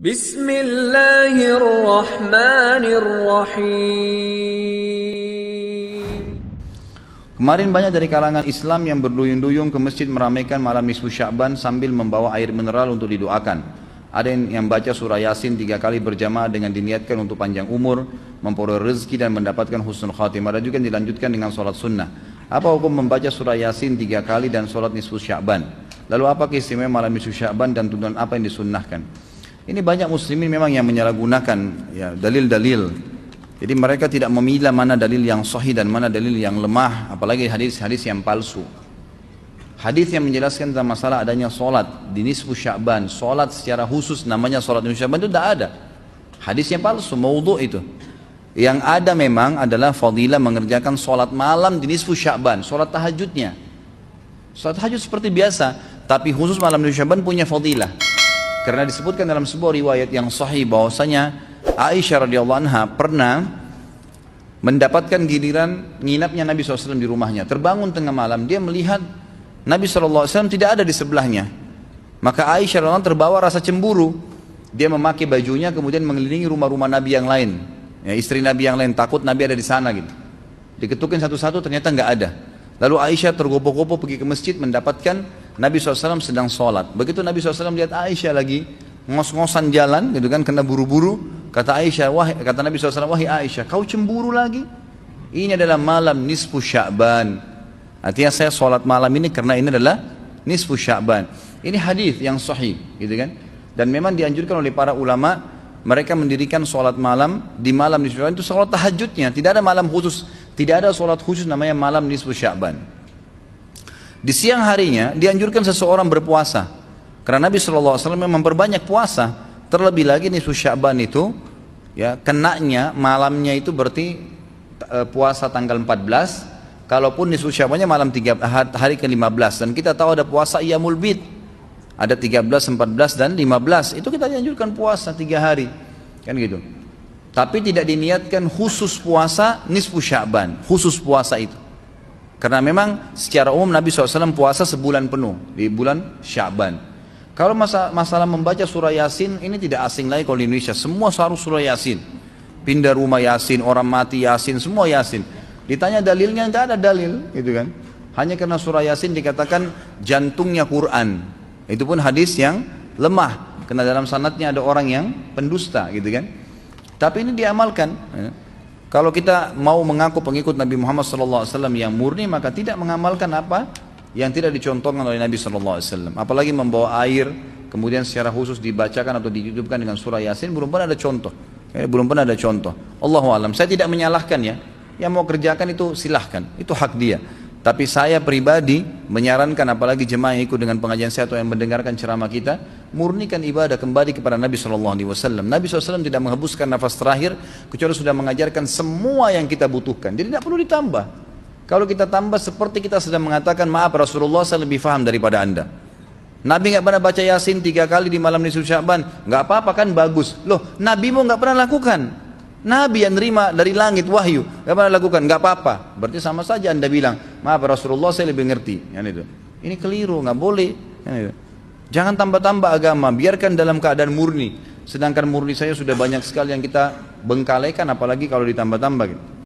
Bismillahirrahmanirrahim. Kemarin banyak dari kalangan Islam yang berduyun-duyun ke masjid meramaikan malam nisfu Sya'ban sambil membawa air mineral untuk didoakan. Ada yang baca surah Yasin 3 kali berjamaah dengan diniatkan untuk panjang umur, memperoleh rezeki dan mendapatkan husnul khatimah. Ada juga yang dilanjutkan dengan sholat sunnah. Apa hukum membaca surah Yasin 3 kali dan sholat nisfu Sya'ban? Lalu apa keistimewaan malam nisfu Sya'ban dan tuntunan apa yang disunnahkan? Ini banyak muslimin memang yang menyalahgunakan ya, dalil-dalil. Jadi mereka tidak memilah mana dalil yang sahih dan mana dalil yang lemah, apalagi hadis-hadis yang palsu. Hadis yang menjelaskan tentang masalah adanya solat di nisfu Sya'ban, solat secara khusus namanya solat nisfu Sya'ban itu tidak ada. Hadisnya palsu, maudhu' itu. Yang ada memang adalah fadilah mengerjakan solat malam di nisfu Sya'ban, solat tahajudnya. Solat tahajud seperti biasa, tapi khusus malam nisfu Sya'ban punya fadilah. Karena disebutkan dalam sebuah riwayat yang sahih bahwasanya Aisyah radhiyallahu anha pernah mendapatkan giliran nginapnya Nabi SAW di rumahnya. Terbangun tengah malam, dia melihat Nabi SAW tidak ada di sebelahnya. Maka Aisyah radhiyallahu anha terbawa rasa cemburu. Dia memakai bajunya kemudian mengelilingi rumah-rumah Nabi yang lain, ya, istri Nabi yang lain, takut Nabi ada di sana gitu. Diketukin satu-satu, ternyata nggak ada. Lalu Aisyah tergopoh-gopoh pergi ke masjid mendapatkan Nabi SAW sedang sholat. Begitu Nabi SAW lihat Aisyah lagi ngos-ngosan jalan gitu kan, kena buru-buru. Kata Nabi SAW, wahai Aisyah, kau cemburu lagi? Ini adalah malam nisfu Sya'ban. Artinya saya sholat malam ini karena ini adalah nisfu Sya'ban. Ini hadis yang sahih gitu kan. Dan memang dianjurkan oleh para ulama, mereka mendirikan sholat malam di malam nisfu Sya'ban itu sholat tahajudnya. Tidak ada malam khusus, tidak ada sholat khusus namanya malam nisfu Sya'ban. Di siang harinya dianjurkan seseorang berpuasa. Karena Nabi SAW memang memperbanyak puasa. Terlebih lagi nisfu Sya'ban itu ya kenanya malamnya itu berarti puasa tanggal 14. Kalaupun nisfu Sya'bannya malam hari ke-15. Dan kita tahu ada puasa Iyamul Bid. Ada 13, 14 dan 15. Itu kita dianjurkan puasa 3 hari. Kan gitu. Tapi tidak diniatkan khusus puasa nisfu Sya'ban. Khusus puasa itu. Karena memang secara umum Nabi SAW puasa sebulan penuh di bulan Sya'ban. Kalau masalah membaca surah Yasin, ini tidak asing lagi kalau di Indonesia. Semua harus surah Yasin. Pindah rumah Yasin, orang mati Yasin, semua Yasin. Ditanya dalilnya, tidak ada dalil, gitu kan. Hanya karena surah Yasin dikatakan jantungnya Quran. Itu pun hadis yang lemah. Karena dalam sanadnya ada orang yang pendusta, gitu kan. Tapi ini diamalkan. Kalau kita mau mengaku pengikut Nabi Muhammad SAW yang murni, maka tidak mengamalkan apa yang tidak dicontohkan oleh Nabi SAW. Apalagi membawa air, kemudian secara khusus dibacakan atau dihidupkan dengan surah Yasin, belum pernah ada contoh. Belum pernah ada contoh. Allahu a'lam. Saya tidak menyalahkan ya. Yang mau kerjakan itu silahkan, itu hak dia. Tapi saya pribadi menyarankan, apalagi jemaah yang ikut dengan pengajian saya atau yang mendengarkan ceramah kita, murnikan ibadah kembali kepada Nabi SAW. Nabi SAW tidak menghembuskan nafas terakhir kecuali sudah mengajarkan semua yang kita butuhkan. Jadi tidak perlu ditambah. Kalau kita tambah seperti kita sedang mengatakan, maaf Rasulullah saya lebih faham daripada anda. Nabi nggak pernah baca Yasin 3 kali di malam nisfu Sya'ban, nggak apa-apa kan, bagus. Loh, Nabi mau nggak pernah lakukan. Nabi yang nerima dari langit wahyu nggak pernah lakukan, nggak apa-apa. Berarti sama saja anda bilang, maaf Rasulullah saya lebih ngerti. Kan itu. Ini keliru, nggak boleh. Kan itu. Jangan tambah-tambah agama, biarkan dalam keadaan murni. Sedangkan murni saya sudah banyak sekali yang kita bengkalaikan, apalagi kalau ditambah-tambah. Gitu.